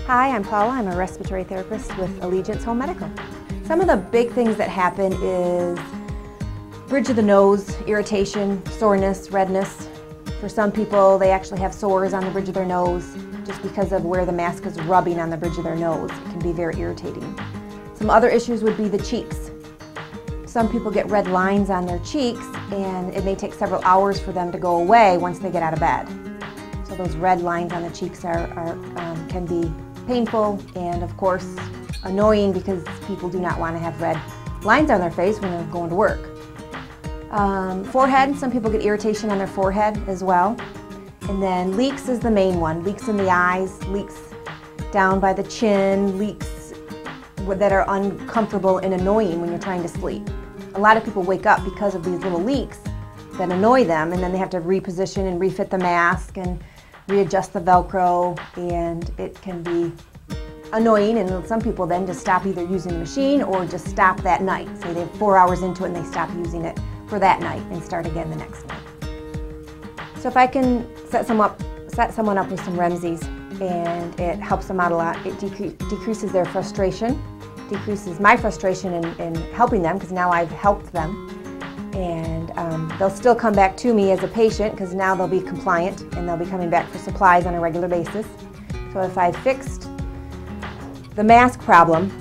Hi, I'm Paula. I'm a respiratory therapist with Allegiance Home Medical. Some of the big things that happen is bridge of the nose, irritation, soreness, redness. For some people, they actually have sores on the bridge of their nose just because of where the mask is rubbing on the bridge of their nose. It can be very irritating. Some other issues would be the cheeks. Some people get red lines on their cheeks and it may take several hours for them to go away once they get out of bed. So those red lines on the cheeks can be painful and of course annoying because people do not want to have red lines on their face when they're going to work. Forehead, some people get irritation on their forehead as well. And then leaks is the main one. Leaks in the eyes, leaks down by the chin, leaks that are uncomfortable and annoying when you're trying to sleep. A lot of people wake up because of these little leaks that annoy them, and then they have to reposition and refit the mask and readjust the Velcro, and it can be annoying, and some people then just stop either using the machine or just stop that night. Say they're 4 hours into it and they stop using it for that night and start again the next night. So if I can set someone up with some RemZZs and it helps them out a lot, it decreases their frustration, decreases my frustration in helping them because now I've helped them. And they'll still come back to me as a patient because now they'll be compliant and they'll be coming back for supplies on a regular basis. So if I fixed the mask problem,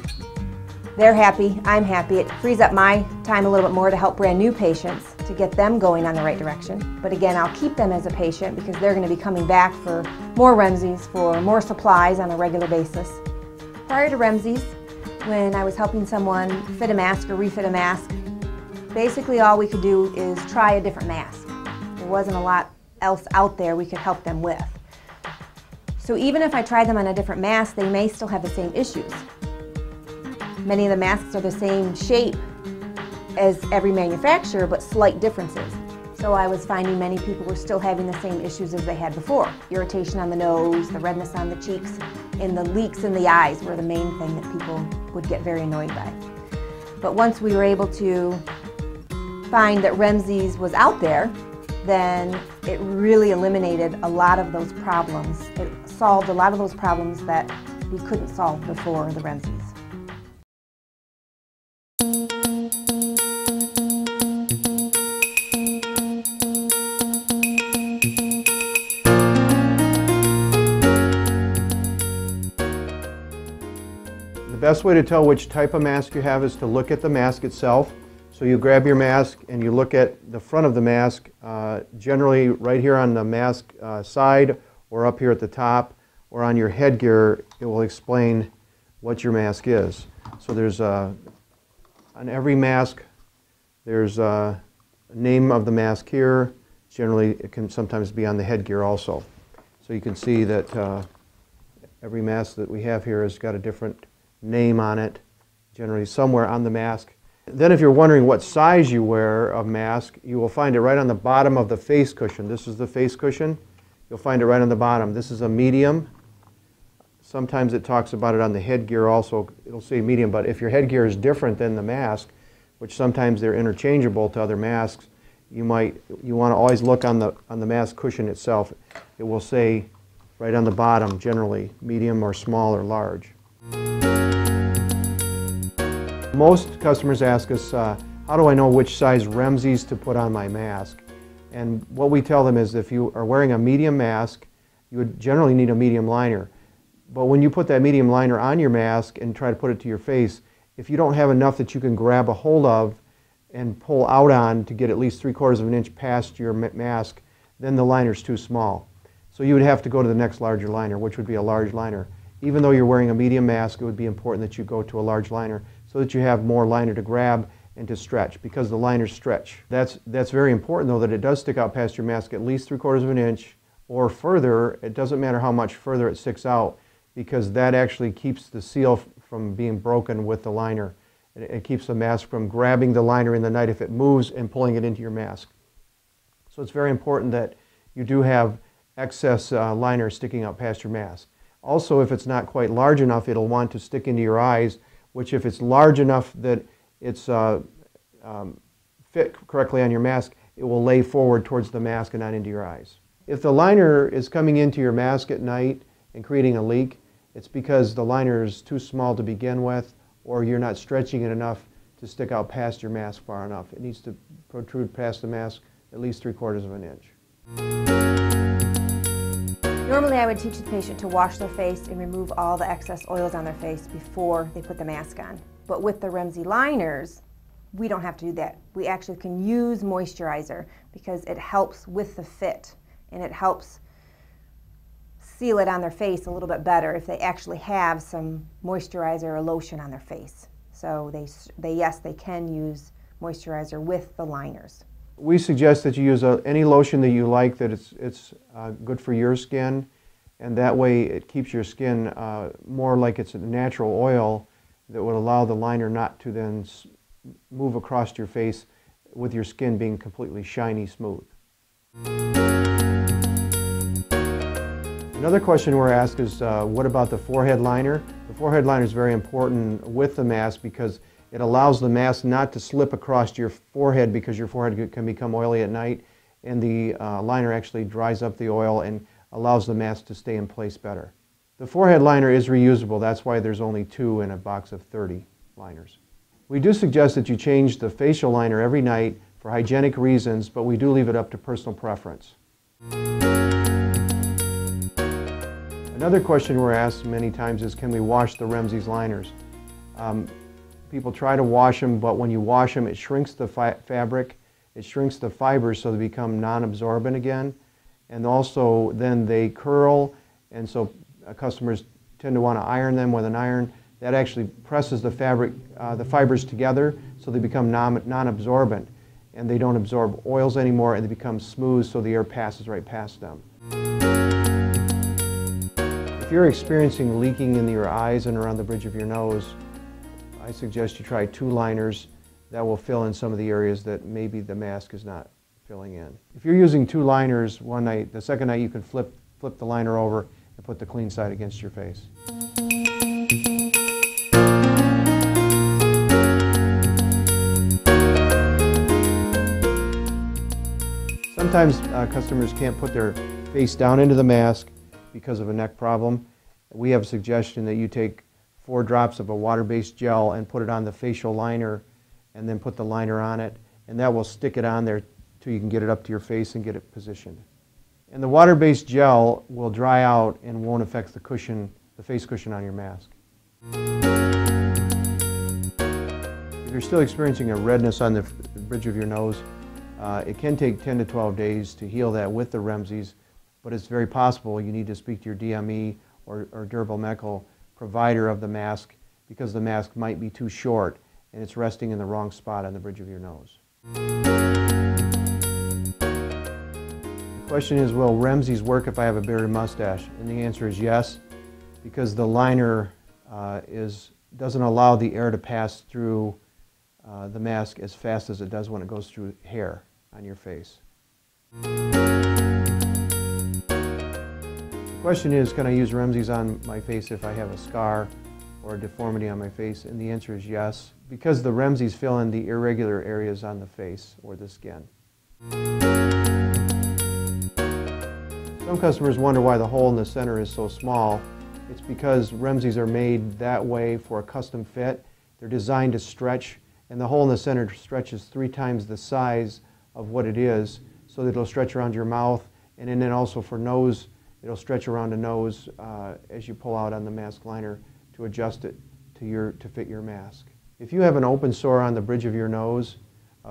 they're happy, I'm happy. It frees up my time a little bit more to help brand new patients to get them going on the right direction. But again, I'll keep them as a patient because they're going to be coming back for more RemZZs, for more supplies on a regular basis. Prior to RemZZs, when I was helping someone fit a mask or refit a mask, basically all we could do is try a different mask. There wasn't a lot else out there we could help them with. So even if I tried them on a different mask, they may still have the same issues. Many of the masks are the same shape as every manufacturer, but slight differences. So I was finding many people were still having the same issues as they had before. Irritation on the nose, the redness on the cheeks, and the leaks in the eyes were the main thing that people would get very annoyed by. But once we were able to find that RemZZs was out there, then it really eliminated a lot of those problems. It solved a lot of those problems that we couldn't solve before the RemZZs. The best way to tell which type of mask you have is to look at the mask itself. So you grab your mask and you look at the front of the mask, generally right here on the mask side or up here at the top or on your headgear. It will explain what your mask is. So there's on every mask there's a name of the mask here. Generally it can sometimes be on the headgear also. So you can see that every mask that we have here has got a different name on it, generally somewhere on the mask. Then if you're wondering what size you wear of mask, you will find it right on the bottom of the face cushion. This is the face cushion. You'll find it right on the bottom. This is a medium. Sometimes it talks about it on the headgear also. It'll say medium, but if your headgear is different than the mask, which sometimes they're interchangeable to other masks, you want to always look on the mask cushion itself. It will say right on the bottom, generally, medium or small or large. Most customers ask us, how do I know which size RemZZs to put on my mask? And what we tell them is if you are wearing a medium mask, you would generally need a medium liner. But when you put that medium liner on your mask and try to put it to your face, if you don't have enough that you can grab a hold of and pull out on to get at least 3/4 of an inch past your mask, then the liner's too small. So you would have to go to the next larger liner, which would be a large liner. Even though you're wearing a medium mask, it would be important that you go to a large liner so that you have more liner to grab and to stretch, because the liners stretch. That's very important though, that it does stick out past your mask at least 3/4 of an inch or further. It doesn't matter how much further it sticks out, because that actually keeps the seal from being broken with the liner. It keeps the mask from grabbing the liner in the night if it moves and pulling it into your mask. So it's very important that you do have excess liner sticking out past your mask. Also, if it's not quite large enough, it'll want to stick into your eyes, which if it's large enough that it's fit correctly on your mask, it will lay forward towards the mask and not into your eyes. If the liner is coming into your mask at night and creating a leak, it's because the liner is too small to begin with, or you're not stretching it enough to stick out past your mask far enough. It needs to protrude past the mask at least 3/4 of an inch. Normally I would teach the patient to wash their face and remove all the excess oils on their face before they put the mask on. But with the RemZZz liners, we don't have to do that. We actually can use moisturizer because it helps with the fit and it helps seal it on their face a little bit better if they actually have some moisturizer or lotion on their face. So yes, they can use moisturizer with the liners. We suggest that you use any lotion that you like, that it's good for your skin, and that way it keeps your skin more like it's a natural oil that would allow the liner not to then move across your face with your skin being completely shiny smooth. Another question we're asked is, what about the forehead liner? The forehead liner is very important with the mask because it allows the mask not to slip across your forehead, because your forehead can become oily at night, and the liner actually dries up the oil and allows the mask to stay in place better. The forehead liner is reusable. That's why there's only 2 in a box of 30 liners. We do suggest that you change the facial liner every night for hygienic reasons, but we do leave it up to personal preference. Another question we're asked many times is, can we wash the RemZZz liners? People try to wash them, but when you wash them, it shrinks the fabric, it shrinks the fibers so they become non-absorbent again, and also then they curl, and so customers tend to want to iron them with an iron. That actually presses the fibers together so they become non-absorbent, and they don't absorb oils anymore, and they become smooth so the air passes right past them. If you're experiencing leaking in your eyes and around the bridge of your nose, I suggest you try 2 liners that will fill in some of the areas that maybe the mask is not filling in. If you're using 2 liners one night, the second night you can flip the liner over and put the clean side against your face. Sometimes customers can't put their face down into the mask because of a neck problem. We have a suggestion that you take 4 drops of a water-based gel and put it on the facial liner, and then put the liner on it, and that will stick it on there till you can get it up to your face and get it positioned. And the water-based gel will dry out and won't affect the cushion, the face cushion on your mask. If you're still experiencing a redness on the bridge of your nose, it can take 10 to 12 days to heal that with the RemZZs, but it's very possible you need to speak to your DME or durable medical provider of the mask, because the mask might be too short and it's resting in the wrong spot on the bridge of your nose. The question is, will RemZZs work if I have a bearded mustache? And the answer is yes, because the liner doesn't allow the air to pass through the mask as fast as it does when it goes through hair on your face. The question is, can I use RemZZs on my face if I have a scar or a deformity on my face? And the answer is yes, because the RemZZs fill in the irregular areas on the face or the skin. Some customers wonder why the hole in the center is so small. It's because RemZZs are made that way for a custom fit. They're designed to stretch, and the hole in the center stretches 3 times the size of what it is, so that it'll stretch around your mouth, and then also for nose, it'll stretch around the nose as you pull out on the mask liner to adjust it to fit your mask. If you have an open sore on the bridge of your nose,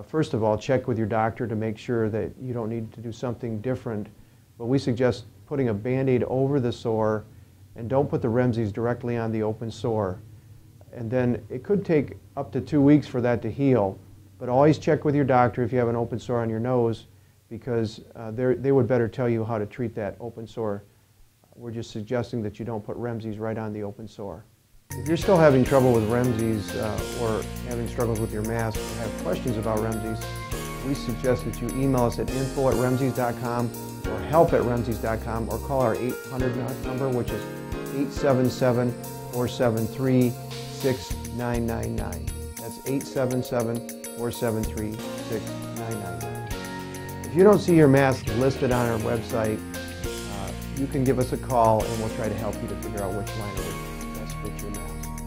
first of all, check with your doctor to make sure that you don't need to do something different. But we suggest putting a Band-Aid over the sore, and don't put the RemZZs directly on the open sore. And then it could take up to 2 weeks for that to heal. But always check with your doctor if you have an open sore on your nose, because they would better tell you how to treat that open sore. We're just suggesting that you don't put RemZZs right on the open sore. If you're still having trouble with RemZZs or having struggles with your mask or have questions about RemZZs, we suggest that you email us at info@remzzs.com or help@remzzs.com, or call our 800 number, which is 877-473-6999. That's 877-473-6999. If you don't see your mask listed on our website, you can give us a call and we'll try to help you to figure out which liner would best fit your mask.